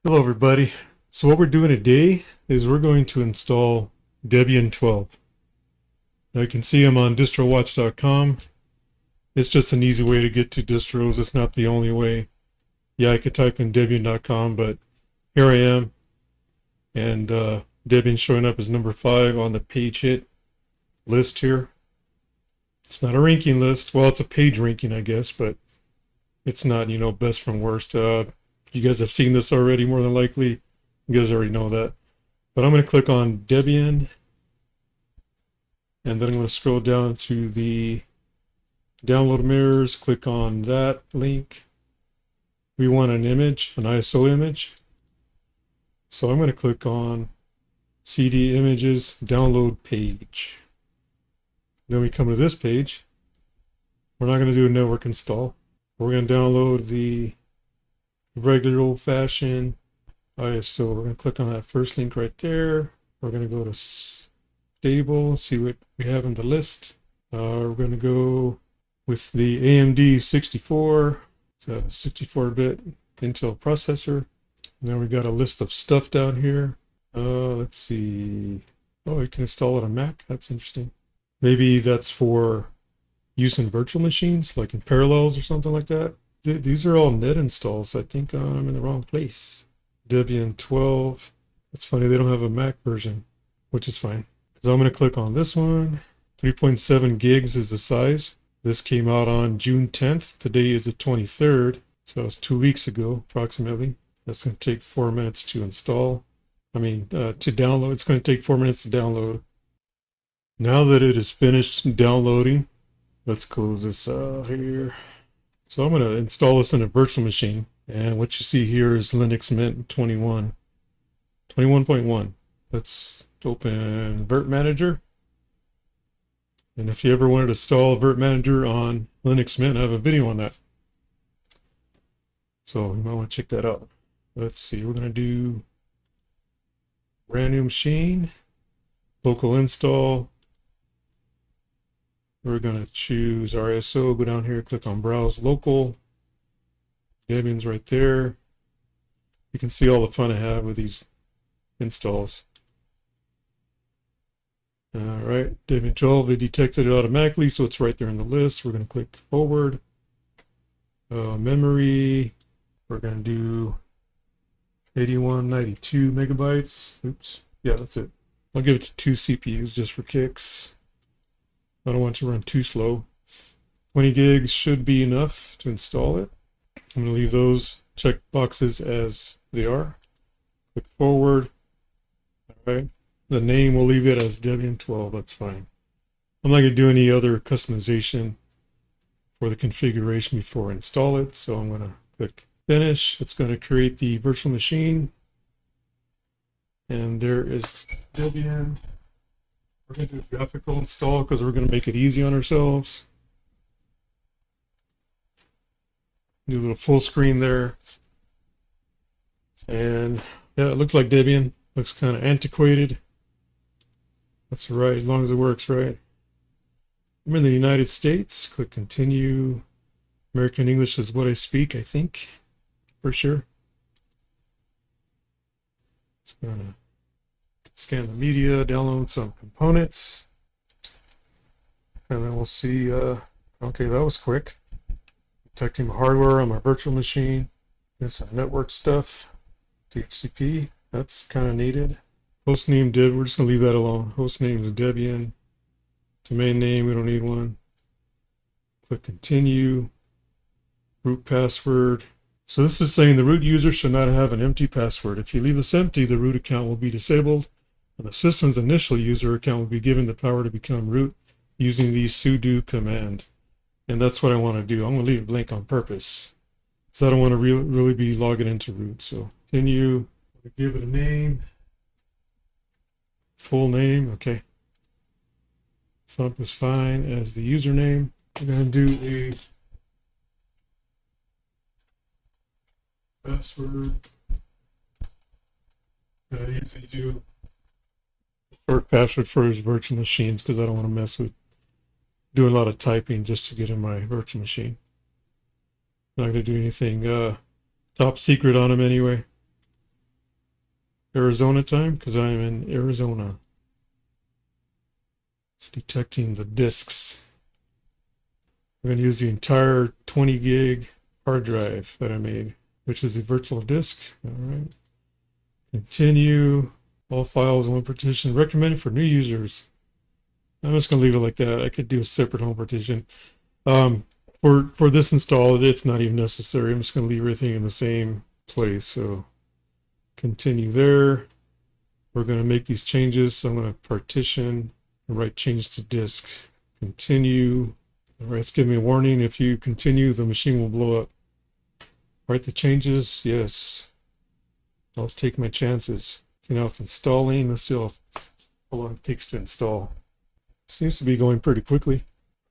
Hello everybody. So what we're doing today is we're going to install Debian 12. Now you can see I'm on distrowatch.com. It's just an easy way to get to distros. It's not the only way. Yeah, I could type in Debian.com, but here I am. And Debian showing up as number 5 on the page hit list here. It's not a ranking list. Well, it's a page ranking, I guess, but it's not, best from worst. You guys have seen this already, more than likely. You guys already know that. But I'm going to click on Debian. And then I'm going to scroll down to the download mirrors. Click on that link. We want an image, an ISO image. So I'm going to click on CD images download page. Then we come to this page. We're not going to do a network install. We're going to download the regular old-fashioned ISO. We're going to click on that first link right there. We're going to go to stable, see what we have in the list. We're going to go with the AMD 64. It's a 64-bit Intel processor. And then we got a list of stuff down here. Let's see. Oh, you can install it on Mac. That's interesting. Maybe that's for use in virtual machines, like in Parallels or something like that. These are all net installs. I think I'm in the wrong place. Debian 12. It's funny, they don't have a Mac version, which is fine. So I'm going to click on this one. 3.7 gigs is the size. This came out on June 10th. Today is the 23rd. So it's 2 weeks ago, approximately. That's going to take 4 minutes to install. To download. It's going to take 4 minutes to download. Now that it is finished downloading, let's close this here. So I'm going to install this in a virtual machine. And what you see here is Linux Mint 21.1. Let's open Virt Manager. And if you ever wanted to install Virt Manager on Linux Mint, I have a video on that. So you might want to check that out. Let's see, we're going to do brand new machine, local install. We're going to choose our ISO, go down here, click on Browse Local. Debian's right there. You can see all the fun I have with these installs. All right, Debian 12, it detected it automatically, so it's right there in the list. We're going to click forward. Memory, we're going to do 8192 megabytes. Oops, yeah, that's it. I'll give it to 2 CPUs just for kicks. I don't want to run too slow. 20 gigs should be enough to install it. I'm going to leave those check boxes as they are. Click forward. All right. The name, we'll leave it as Debian 12. That's fine. I'm not going to do any other customization for the configuration before I install it. So I'm going to click finish. It's going to create the virtual machine. And there is Debian. We're going to do a graphical install because we're going to make it easy on ourselves. Do a little full screen there. And yeah, it looks like Debian. Looks kind of antiquated. That's right, as long as it works, right? I'm in the United States. Click continue. American English is what I speak, I think, for sure. It's gonna scan the media, download some components. And then we'll see, okay, that was quick. Detecting hardware on my virtual machine. There's some network stuff. DHCP, that's kind of needed. Hostname we're just going to leave that alone. Hostname is Debian. Domain name, we don't need one. Click continue. Root password. So this is saying the root user should not have an empty password. If you leave this empty, the root account will be disabled, and the system's initial user account will be given the power to become root using the sudo command. And that's what I want to do. I'm going to leave it blank on purpose because I don't want to really be logging into root. So continue. Give it a name. Full name. Okay. Thump is fine as the username. I'm going to do a password. I usually do short password for his virtual machines because I don't want to mess with doing a lot of typing just to get in my virtual machine. Not going to do anything top secret on them anyway. Arizona time because I'm in Arizona. It's detecting the disks. I'm going to use the entire 20 gig hard drive that I made, which is a virtual disk. All right. Continue. All files in one partition. Recommended for new users. I'm just going to leave it like that. I could do a separate home partition. For this install, it's not even necessary. I'm just going to leave everything in the same place. So continue there. We're going to make these changes. So I'm going to partition and write changes to disk. Continue. All right, it's giving me a warning. If you continue, the machine will blow up. Write the changes. Yes. I'll take my chances. Okay, now it's installing. Let's see how long it takes to install. Seems to be going pretty quickly.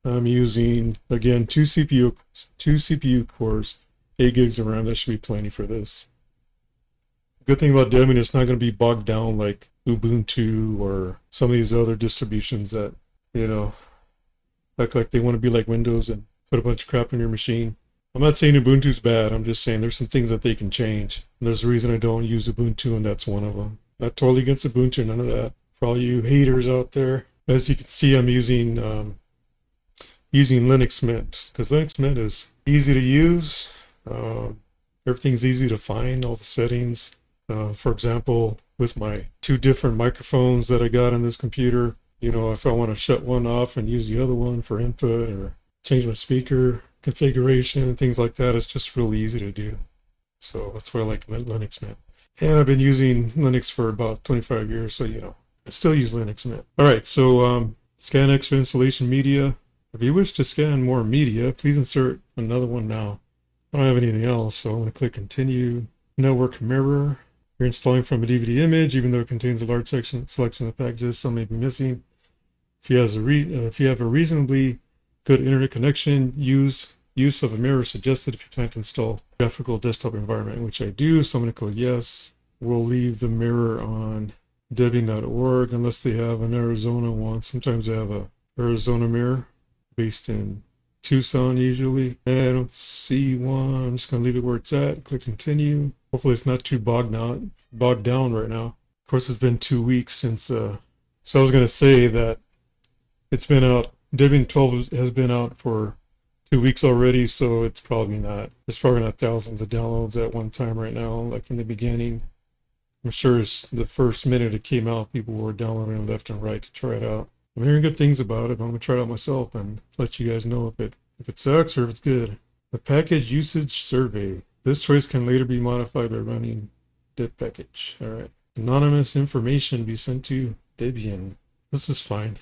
I'm using, again, two CPU cores, 8 gigs of RAM. That should be plenty for this. Good thing about Debian, it's not going to be bogged down like Ubuntu or some of these other distributions that, you know, act like they want to be like Windows and put a bunch of crap in your machine. I'm not saying Ubuntu's bad. I'm just saying there's some things that they can change. And there's a reason I don't use Ubuntu, and that's one of them. Not totally against Ubuntu, none of that. For all you haters out there, as you can see, I'm using Linux Mint because Linux Mint is easy to use. Everything's easy to find, all the settings. For example, with my 2 different microphones that I got on this computer, you know, if I want to shut one off and use the other one for input or change my speaker configuration, things like that, it's just really easy to do. So that's why I like Linux Mint. And I've been using Linux for about 25 years, so, you know, I still use Linux Mint. All right, so scan extra installation media. If you wish to scan more media, please insert another one now. I don't have anything else, so I'm going to click continue. Network mirror. You're installing from a DVD image, even though it contains a large selection of packages, some may be missing. If you have a reasonably good internet connection, use of a mirror suggested if you plan to install graphical desktop environment, which I do, so I'm going to click yes. We'll leave the mirror on Debian.org unless they have an Arizona one. Sometimes they have a Arizona mirror based in Tucson usually. And I don't see one. I'm just going to leave it where it's at. Click continue. Hopefully it's not too bogged down right now. Of course, it's been 2 weeks since, so I was going to say that it's been out. Debian 12 has been out for 2 weeks already, so it's probably not. There's probably not thousands of downloads at one time right now, like in the beginning. I'm sure it's the first minute it came out, people were downloading it left and right to try it out. I'm hearing good things about it, but I'm going to try it out myself and let you guys know if it sucks or if it's good. The package usage survey. This choice can later be modified by running dip package. All right. Anonymous information be sent to Debian. This is fine.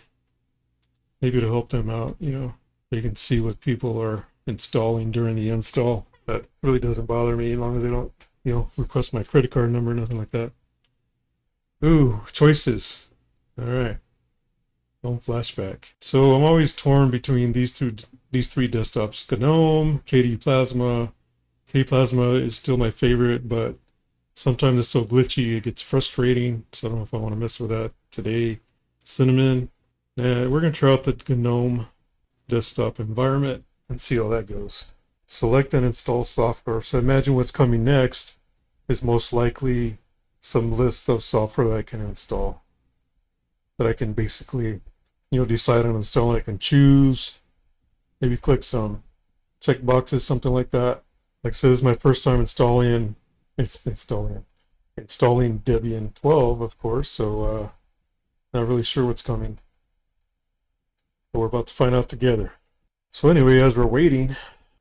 Maybe to help them out, you know. They can see what people are installing during the install. That really doesn't bother me as long as they don't, you know, request my credit card number, nothing like that. Ooh, choices. All right. GNOME flashback. So I'm always torn between these three desktops. GNOME, KDE Plasma. KDE Plasma is still my favorite, but sometimes it's so glitchy it gets frustrating. So I don't know if I want to mess with that today. Cinnamon. We're going to try out the GNOME desktop environment and see how that goes. Select and install software. So imagine what's coming next is most likely some list of software that I can install. That I can basically, you know, decide on installing. I can choose, maybe click some check boxes, something like that. Like I said, this is my first time installing Debian 12, of course, so not really sure what's coming. But we're about to find out together. So anyway, as we're waiting,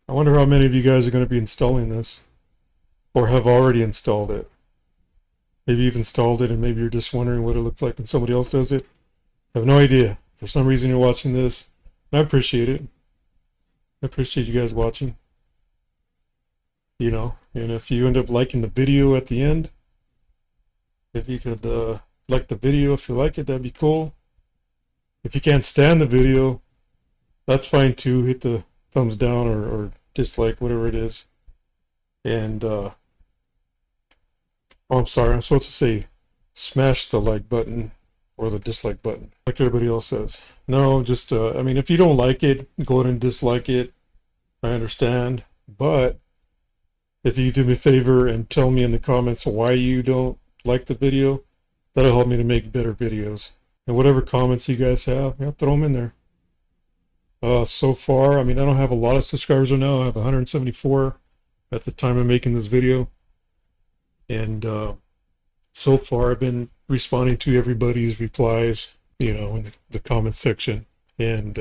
I wonder how many of you guys are going to be installing this or have already installed it. Maybe you've installed it and maybe you're just wondering what it looks like when somebody else does it. I have no idea. For some reason you're watching this, and I appreciate it. I appreciate you guys watching. You know, and if you end up liking the video at the end, if you could like the video if you like it, that'd be cool. If you can't stand the video, that's fine too. Hit the thumbs down or dislike, whatever it is. And oh, I'm sorry, I'm supposed to say smash the like button or the dislike button, like everybody else says. No, just, I mean, if you don't like it, go ahead and dislike it. I understand. But if you do me a favor and tell me in the comments why you don't like the video. That'll help me to make better videos. And whatever comments you guys have, yeah, throw them in there. So far, I mean, I don't have a lot of subscribers right now. I have 174 at the time of making this video. And so far, I've been responding to everybody's replies, you know, in the comment section. And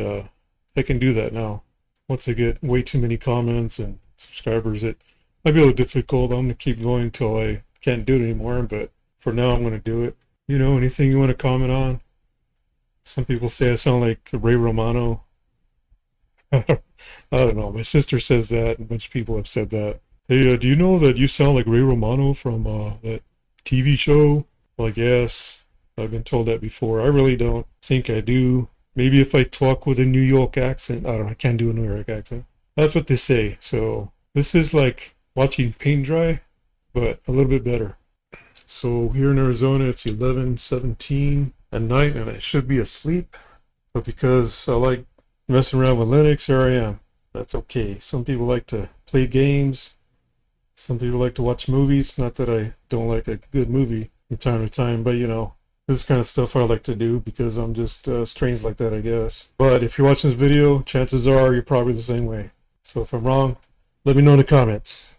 I can do that now. Once I get way too many comments and subscribers, it might be a little difficult. I'm going to keep going until I can't do it anymore. But for now, I'm going to do it. You know, anything you want to comment on? Some people say I sound like Ray Romano. I don't know. My sister says that, and a bunch of people have said that. Hey, do you know that you sound like Ray Romano from that TV show? Like, yes, I've been told that before. I really don't think I do. Maybe if I talk with a New York accent. I don't know. I can't do a New York accent. That's what they say. So this is like watching paint dry, but a little bit better. So here in Arizona, it's 11:17 at night, and I should be asleep. But because I like messing around with Linux, here I am. That's okay. Some people like to play games. Some people like to watch movies. Not that I don't like a good movie from time to time, but you know, this is kind of stuff I like to do because I'm just strange like that, I guess. But if you're watching this video, chances are you're probably the same way. So if I'm wrong, let me know in the comments.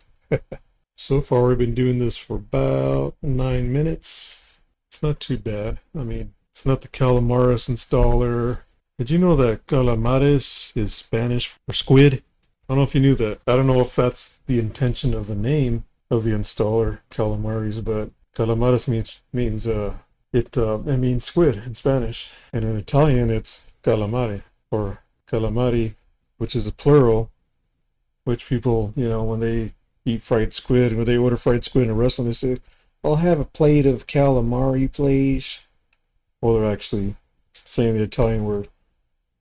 So far, we've been doing this for about 9 minutes. It's not too bad. I mean, it's not the Calamares installer. Did you know that calamares is Spanish for squid? I don't know if you knew that. I don't know if that's the intention of the name of the installer, calamares, but calamares means it means squid in Spanish, and in Italian it's calamare or calamari, which is a plural. Which people, you know, when they eat fried squid, when they order fried squid in a restaurant, they say, "I'll have a plate of calamari, please." Well, they're actually saying the Italian word.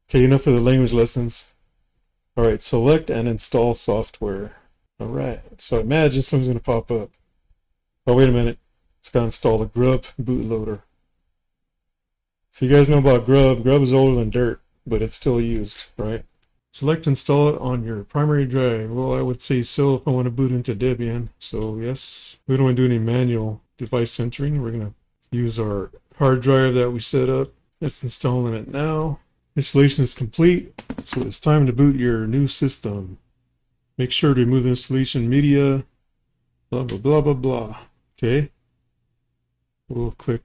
Okay, enough of the language lessons. All right, select and install software. All right, so imagine something's going to pop up. Oh, wait a minute. It's got to install the Grub bootloader. If you guys know about Grub, Grub is older than dirt, but it's still used, right? Select install it on your primary drive. Well, I would say so if I want to boot into Debian. So yes, we don't want to do any manual device entering. We're going to use our hard drive that we set up. It's installing it now. Installation is complete, so it's time to boot your new system. Make sure to remove the installation media, blah, blah, blah, blah, blah. Okay. We'll click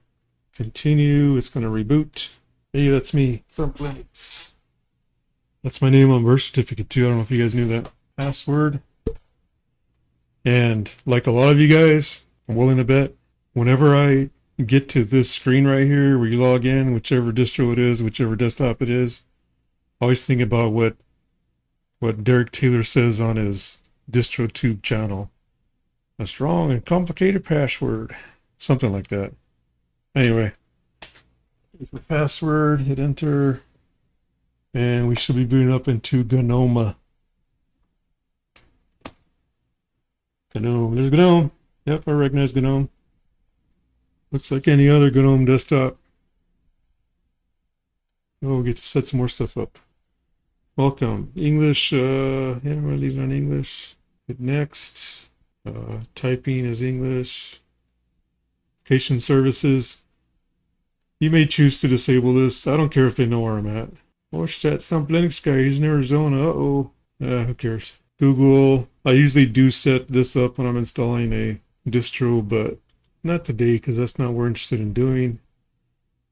continue. It's going to reboot. Hey, that's me, Thump. That's my name on birth certificate too. I don't know if you guys knew that. Password. And like a lot of you guys, I'm willing to bet, whenever I get to this screen right here where you log in, whichever distro it is, whichever desktop it is, I always think about what Derek Taylor says on his DistroTube channel. A strong and complicated password. Something like that. Anyway, for password, hit enter, and we should be booting up into GNOME. GNOME. There's GNOME. Yep, I recognize GNOME. Looks like any other GNOME desktop. Oh, we get to set some more stuff up. Welcome. English, yeah, I'm going to leave it on English. Hit next. Typing is English. Application services. You may choose to disable this. I don't care if they know where I'm at. Watch that Thump Linux guy. He's in Arizona. Uh-oh. Who cares? Google. I usually do set this up when I'm installing a distro, but not today because that's not what we're interested in doing.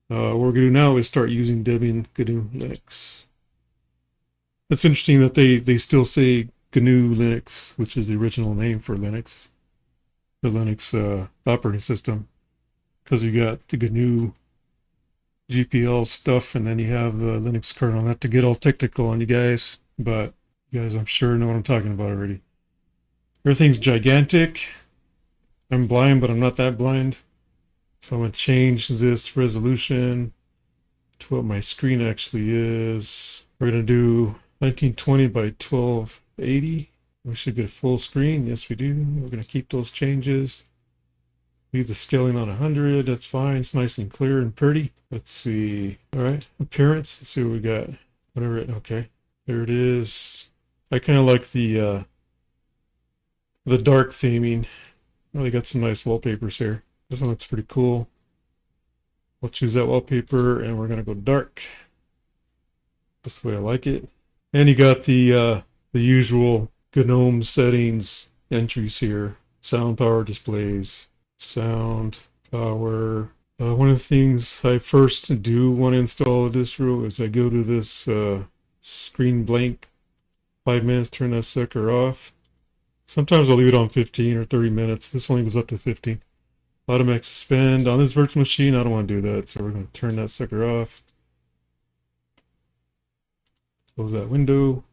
What we're going to do now is start using Debian GNU Linux. It's interesting that they still say GNU Linux, which is the original name for Linux, the Linux operating system, because you got the GNU GPL stuff, and then you have the Linux kernel. Not to get all technical on you guys, but you guys, I'm sure, know what I'm talking about already. Everything's gigantic. I'm blind, but I'm not that blind. So I'm going to change this resolution to what my screen actually is. We're going to do 1920 by 1280. We should get a full screen. Yes, we do. We're going to keep those changes. Leave the scaling on 100. That's fine. It's nice and clear and pretty. Let's see. All right. Appearance. Let's see what we got. Whatever it. Okay. There it is. I kind of like the dark theming. Oh, they got some nice wallpapers here. This one looks pretty cool. We'll choose that wallpaper and we're going to go dark. That's the way I like it. And you got the usual GNOME settings entries here. Sound, power, displays, sound, power. One of the things I first do want to install a distro is I go to this screen blank, 5 minutes, turn that sucker off. Sometimes I'll leave it on 15 or 30 minutes. This only goes up to 15. Automatic suspend. On this virtual machine, I don't want to do that, so we're going to turn that sucker off. Close that window.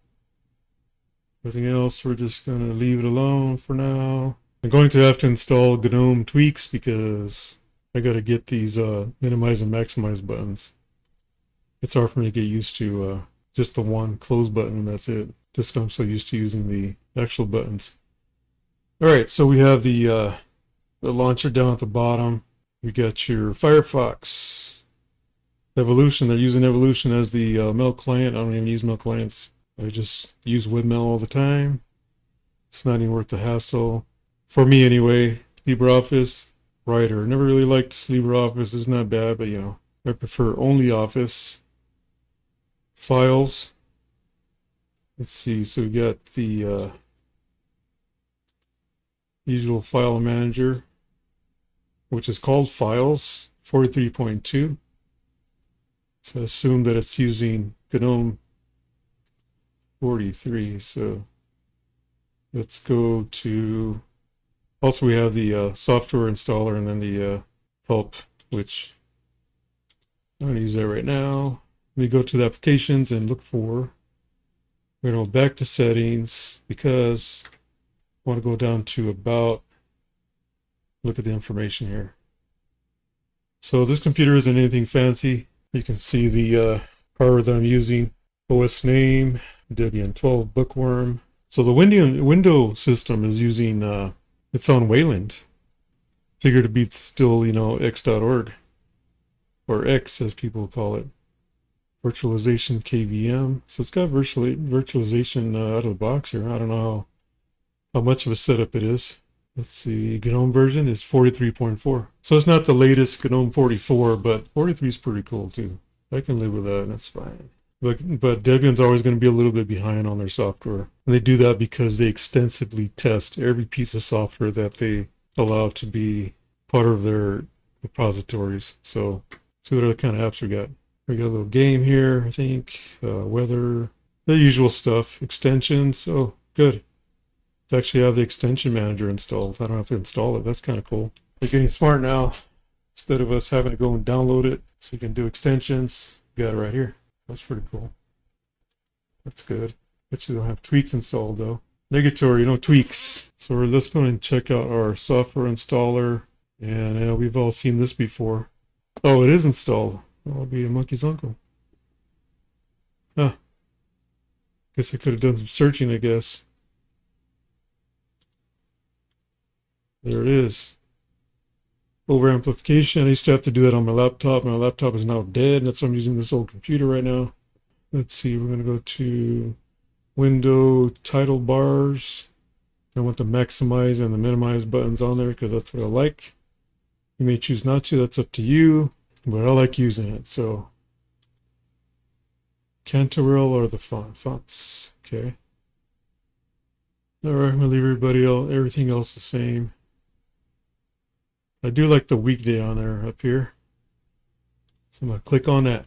Everything else, we're just going to leave it alone for now. I'm going to have to install GNOME tweaks because I got to get these minimize and maximize buttons. It's hard for me to get used to just the one close button and that's it. Just I'm so used to using the actual buttons. All right, so we have the launcher down at the bottom. We got your Firefox Evolution. They're using Evolution as the mail client. I don't even use mail clients. I just use webmail all the time. It's not even worth the hassle. For me anyway, LibreOffice, Writer. Never really liked LibreOffice. It's not bad, but you know, I prefer only Office. Files. Let's see, so we got the usual file manager, which is called Files 43.2. So I assume that it's using GNOME 43. So let's go to, also we have the software installer and then the help, which I'm going to use that right now. Let me go to the applications and look for, we're going to go back to settings because I want to go down to about, look at the information here. So this computer isn't anything fancy. You can see the hardware that I'm using. OS name, Debian 12 Bookworm. So the window system is using its own Wayland. Figured to be still, you know, x.org. Or X as people call it. Virtualization KVM. So it's got virtualization out of the box here. I don't know how much of a setup it is. Let's see, GNOME version is 43.4. So it's not the latest GNOME 44, but 43 is pretty cool too. I can live with that, that's fine. But Debian's always going to be a little bit behind on their software. And they do that because they extensively test every piece of software that they allow to be part of their repositories. So see what other kind of apps we got. We got a little game here, I think. Weather, the usual stuff. Extensions, oh, good. Actually have the extension manager installed. I don't have to install it. That's kind of cool. We're getting smart now. Instead of us having to go and download it, so we can do extensions. We got it right here. That's pretty cool. That's good. Bet you don't have tweaks installed though. Negatory, no tweaks. So let's go and check out our software installer. And we've all seen this before. Oh, it is installed. I'll be a monkey's uncle. Huh. Guess I could have done some searching, I guess. There it is. Over amplification. I used to have to do that on my laptop. My laptop is now dead. That's why I'm using this old computer right now. Let's see. We're going to go to window title bars. I want the maximize and the minimize buttons on there because that's what I like. You may choose not to. That's up to you. But I like using it. So Cantorel or the fonts. Okay. All right. I'm going to leave everything else the same. I do like the weekday on there up here. So I'm going to click on that.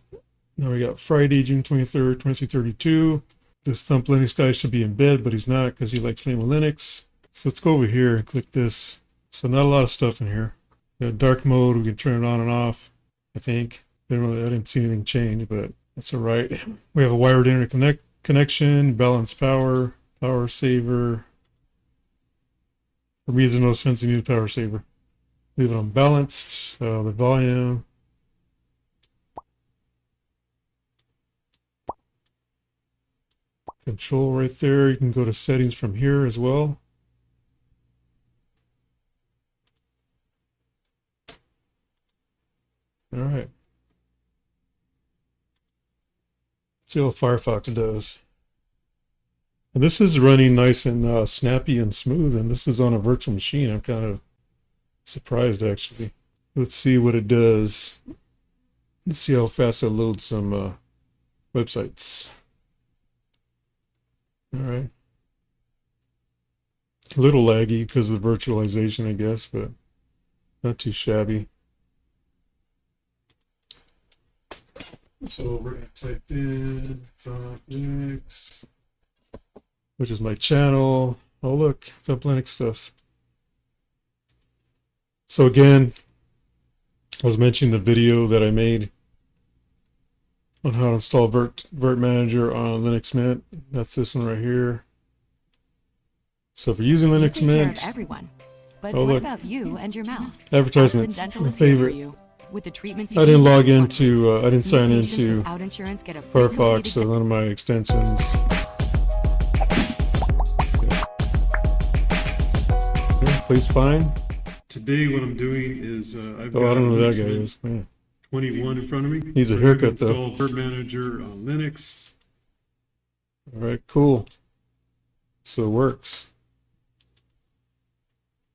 Now we got Friday, June 23rd, 2332. This Thump Linux guy should be in bed, but he's not because he likes playing with Linux. So let's go over here and click this. So not a lot of stuff in here. We got dark mode. We can turn it on and off, I think. I didn't see anything change, but that's all right. We have a wired internet connection, balance power, power saver. For me, there's no sense in using power saver. Leave it unbalanced. The volume. Control right there. You can go to settings from here as well. All right. Let's see what Firefox does. And this is running nice and snappy and smooth, and this is on a virtual machine. I'm kind of surprised actually. Let's see what it does. Let's see how fast it loads some websites. All right. A little laggy because of the virtualization, I guess, but not too shabby. So we're going to type in Thump Linux, which is my channel. Oh, look, Thump Linux stuff. So again, I was mentioning the video that I made on how to install Virt Manager on Linux Mint. That's this one right here. So if you're using Linux Mint, everyone. But oh what look, about you and your mouth? advertisements, Dental my is here for favorite. you. With the treatments I you didn't need log for one into, I didn't week. sign New patients into without insurance get a free Firefox, completed so none of my extensions. Yeah, plays fine. Today what I'm doing is I've got I don't know who that guy Linux is. Man. 21 in front of me. Needs a We're gonna haircut, though. install Virt Manager on Linux. All right, cool. So it works.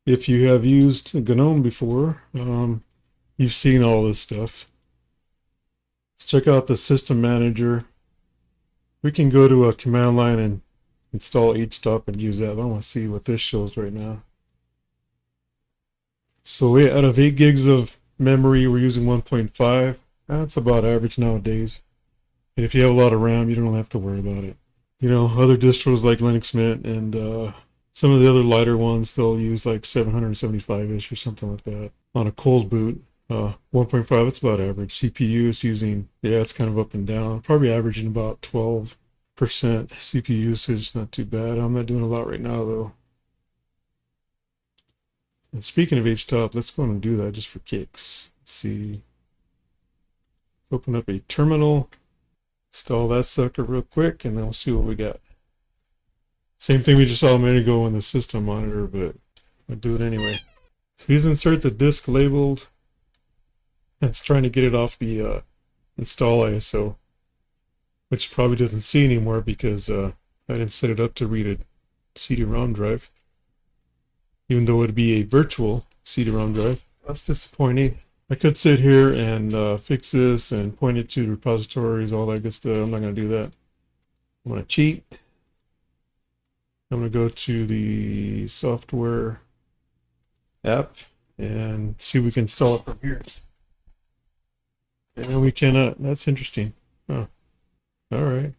If you have used GNOME before, you've seen all this stuff. Let's check out the system manager. We can go to a command line and install htop and use that. I want to see what this shows right now. So out of 8 gigs of memory, we're using 1.5. That's about average nowadays. And if you have a lot of RAM, you don't have to worry about it. You know, other distros like Linux Mint and some of the other lighter ones, they'll use like 775-ish or something like that on a cold boot. 1.5, it's about average. CPU is using, yeah, it's kind of up and down. Probably averaging about 12% CPU usage. Not too bad. I'm not doing a lot right now, though. And speaking of htop, let's go and do that just for kicks. Let's see. Let's open up a terminal. Install that sucker real quick, and then we'll see what we got. Same thing we just saw a minute ago on the system monitor, but I'll do it anyway. Please insert the disk labeled. It's trying to get it off the install ISO, which probably doesn't see anymore because I didn't set it up to read a CD-ROM drive, even though it would be a virtual CD-ROM drive. That's disappointing. I could sit here and fix this and point it to the repositories, all that good stuff. I'm not going to do that. I'm going to cheat. I'm going to go to the software app and see if we can install it from here. And we cannot. That's interesting. Oh, all right.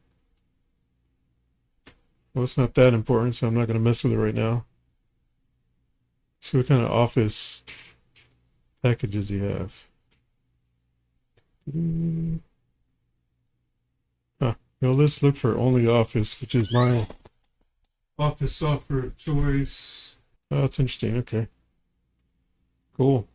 Well, it's not that important, so I'm not going to mess with it right now. See what kind of Office packages you have. Huh. Well, let's look for only Office, which is my Office software of choice. Oh, that's interesting. Okay. Cool.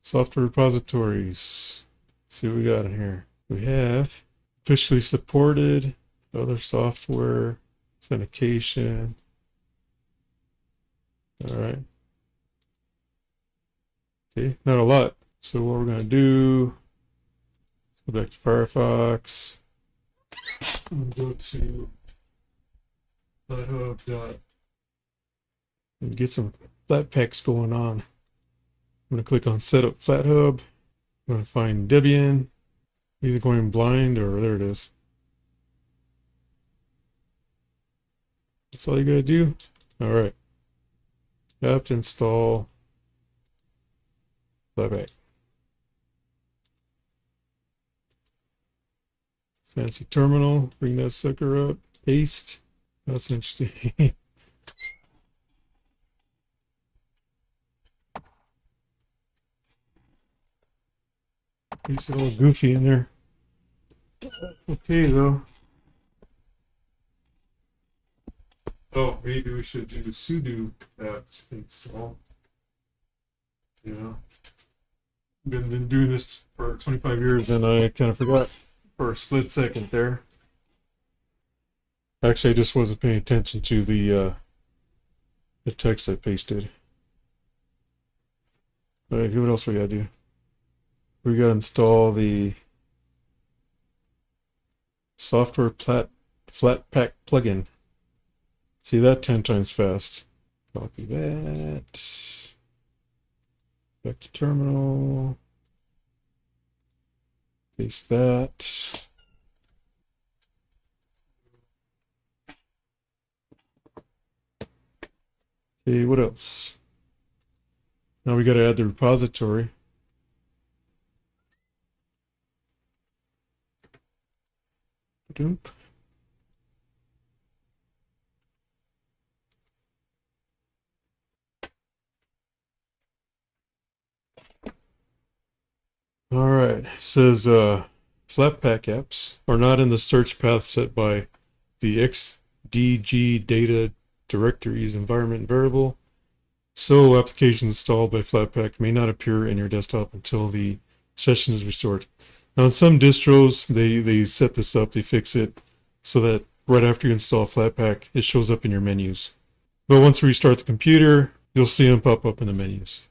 Software repositories. Let's see what we got in here. We have officially supported, other software, authentication. All right. Okay, not a lot. So what we're going to do, let's go back to Firefox. I'm going to go to FlatHub and get some Flatpaks going on. I'm going to click on Setup FlatHub. I'm going to find Debian. Either going blind or there it is. That's all you got to do. All right. Apt install Flatpak. Fancy terminal. Bring that sucker up. Paste. That's interesting. It's a little goofy in there. Okay, though. Oh, maybe we should do sudo apt install. Yeah. Been doing this for 25 years and I kind of forgot for a split second there. Actually, I just wasn't paying attention to the text I pasted. All right, what else we gotta do? We gotta install the software Flatpak plugin. See that 10 times fast. Copy that. Back to terminal. Paste that. Okay, what else? Now we got to add the repository. Doop. All right, it says Flatpak apps are not in the search path set by the XDG data directories environment variable. So applications installed by Flatpak may not appear in your desktop until the session is restored. Now in some distros, they set this up, they fix it so that right after you install Flatpak, it shows up in your menus. But once you restart the computer, you'll see them pop up in the menus.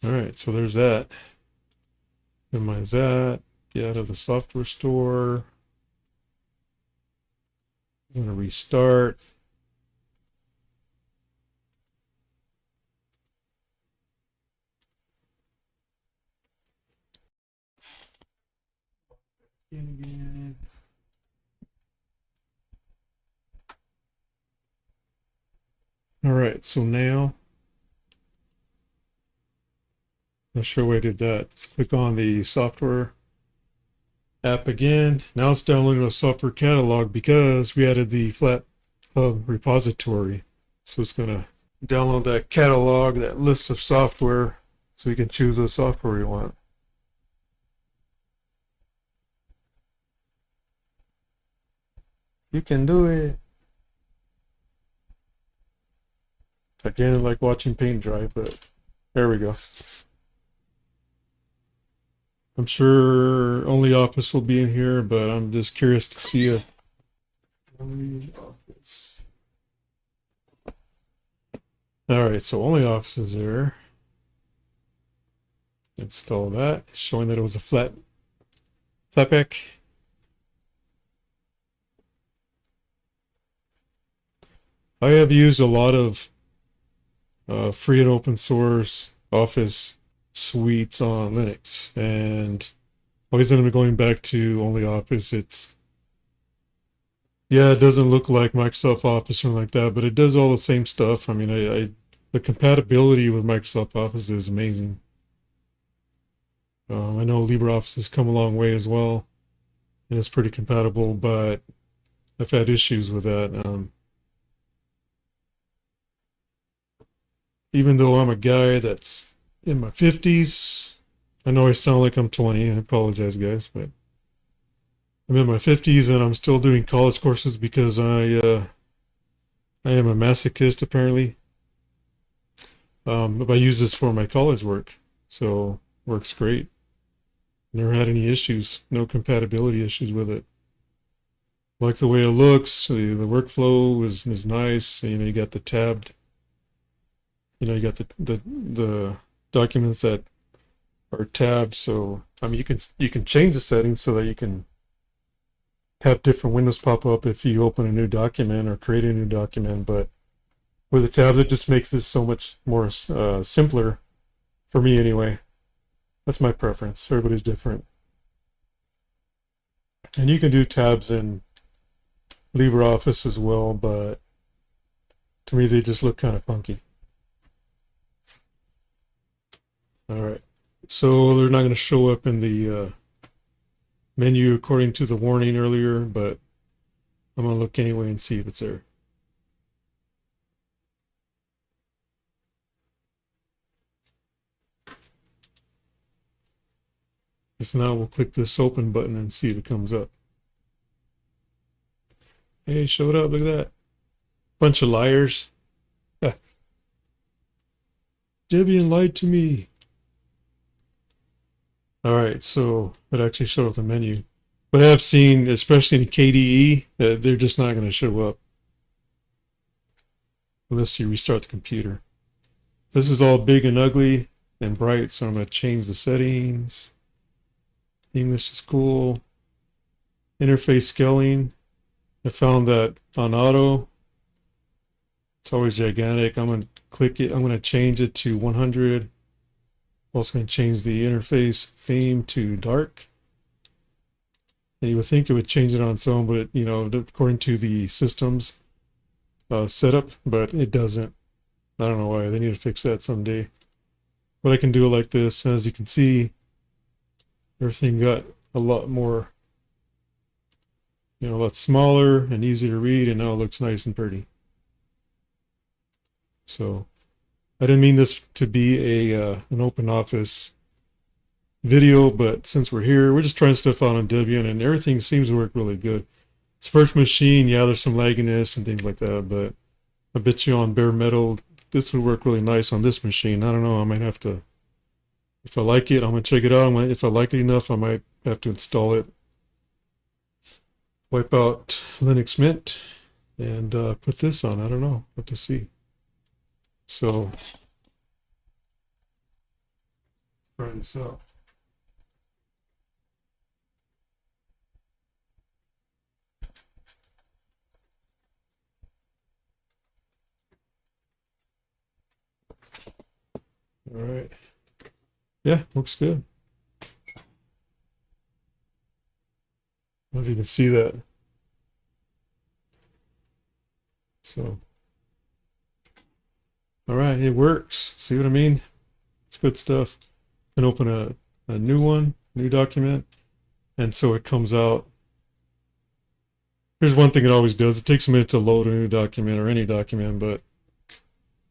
All right, so there's that. Minimize that. Get out of the software store. I'm going to restart. Again. All right, so now, not sure why I did that. Let's click on the software app again. Now it's downloading a software catalog because we added the Flat repository. So it's going to download that catalog, that list of software, so you can choose the software you want. You can do it. Again, like watching paint dry, but there we go. I'm sure only Office will be in here, but I'm just curious to see if only Office. All right, so only Office is there. Install that, showing that it was a Flatpak. I have used a lot of free and open source Office suites on Linux, and always end up going back to only Office. It doesn't look like Microsoft Office or like that, but it does all the same stuff. I mean, the compatibility with Microsoft Office is amazing. I know LibreOffice has come a long way as well, and it's pretty compatible, but I've had issues with that. Even though I'm a guy that's in my 50s, I know I sound like I'm 20. I apologize, guys, but I'm in my 50s and I'm still doing college courses because I am a masochist apparently. But I use this for my college work, so works great. Never had any issues, no compatibility issues with it. Like the way it looks, the workflow is nice. You know, you got the tabbed. You know, you got the documents that are tabbed. So I mean, you can change the settings so that you can have different windows pop up if you open a new document or create a new document. But with the tabs, it just makes this so much more simpler for me anyway. That's my preference. Everybody's different. And you can do tabs in LibreOffice as well, but to me they just look kind of funky. All right, so they're not going to show up in the menu according to the warning earlier, but I'm going to look anyway and see if it's there. If not, we'll click this open button and see if it comes up. Hey, showed up, look at that. Bunch of liars. Debian lied to me. All right, so it actually showed up the menu. But I've seen, especially in KDE, that they're just not going to show up unless you restart the computer. This is all big and ugly and bright, so I'm going to change the settings. English is cool. Interface scaling. I found that on auto, it's always gigantic. I'm going to click it. I'm going to change it to 100. Also going to change the interface theme to dark. And you would think it would change it on its own, but it, you know, according to the system's setup, but it doesn't. I don't know why. They need to fix that someday. But I can do it like this. As you can see, everything got a lot more, you know, a lot smaller and easier to read, and now it looks nice and pretty. So I didn't mean this to be a an open office video, but since we're here, we're just trying stuff out on Debian, and everything seems to work really good. This first machine, yeah, there's some lagginess and things like that, but I bet you on bare metal, this would work really nice on this machine. I don't know, I might have to, if I like it, I'm going to check it out. If I like it enough, I might have to install it. Wipe out Linux Mint and put this on. I don't know, what to see. So, let's try this out. All right. Yeah, looks good. I don't know if you can see that. So, all right, it works. See what I mean? It's good stuff. And open a new one, new document, and so it comes out. Here's one thing it always does. It takes a minute to load a new document or any document, but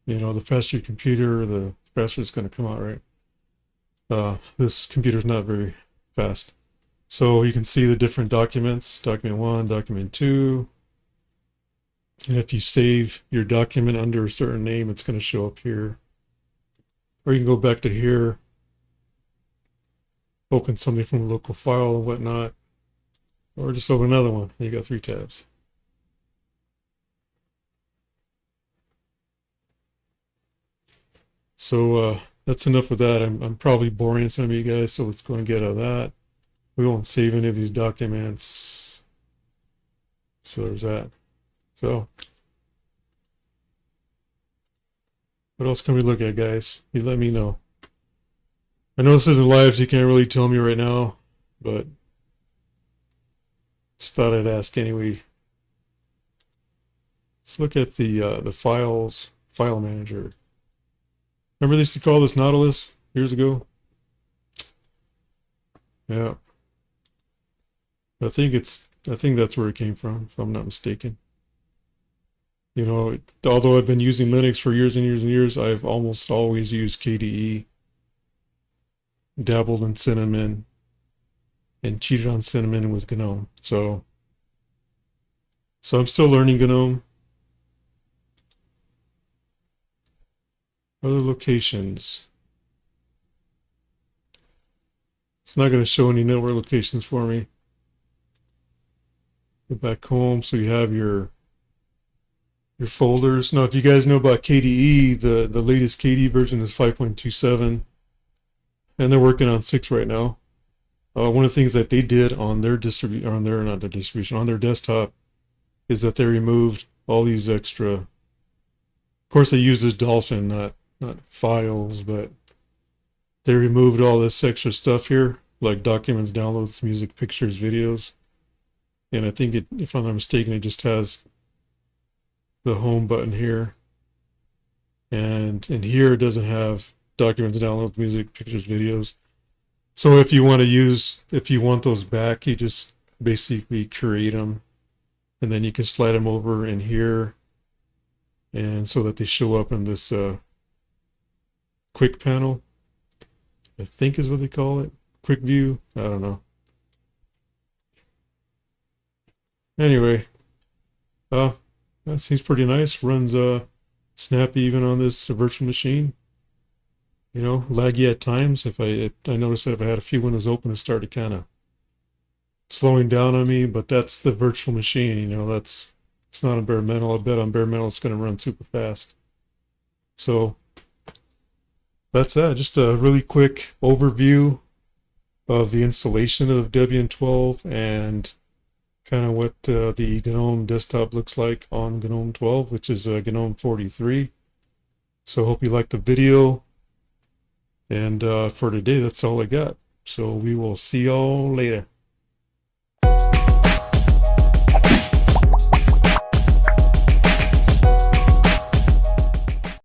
you know, the faster your computer, the faster it's going to come out, right? This computer's not very fast. So you can see the different documents, document 1, document 2. And if you save your document under a certain name, it's going to show up here. Or you can go back to here, open something from a local file and whatnot, or just open another one. You got 3 tabs. So that's enough of that. I'm probably boring some of you guys, so let's go and get out of that. We won't save any of these documents. So there's that. So what else can we look at, guys? You let me know. I know this isn't live, so you can't really tell me right now, but just thought I'd ask anyway. Let's look at the file manager. Remember they used to call this Nautilus years ago? Yeah. I think that's where it came from, if I'm not mistaken. You know, although I've been using Linux for years and years and years, I've almost always used KDE, dabbled in Cinnamon, and cheated on Cinnamon with GNOME. So I'm still learning GNOME. Other locations. It's not going to show any network locations for me. Go back home, so you have your folders. Now, if you guys know about KDE, the latest KDE version is 5.27, and they're working on 6 right now. One of the things that they did on their on their desktop, is that they removed all these extra. Of course, they use this Dolphin, not files, but they removed all this extra stuff here, like documents, downloads, music, pictures, videos. And I think if I'm not mistaken, it just has the home button here. And in here, it doesn't have documents, downloads, music, pictures, videos. So if you want those back, you just basically create them. And then you can slide them over in here. And so that they show up in this quick panel, I think is what they call it. Quick view. I don't know. Anyway, that seems pretty nice. Runs snappy even on this virtual machine. You know, laggy at times. I noticed that if I had a few windows open, it started kind of slowing down on me. But that's the virtual machine. You know, it's not on bare metal. I bet on bare metal it's going to run super fast. So that's that. Just a really quick overview of the installation of Debian 12 and kind of what the GNOME desktop looks like on GNOME 12, which is GNOME 43. So I hope you liked the video. And for today, that's all I got. So we will see y'all later.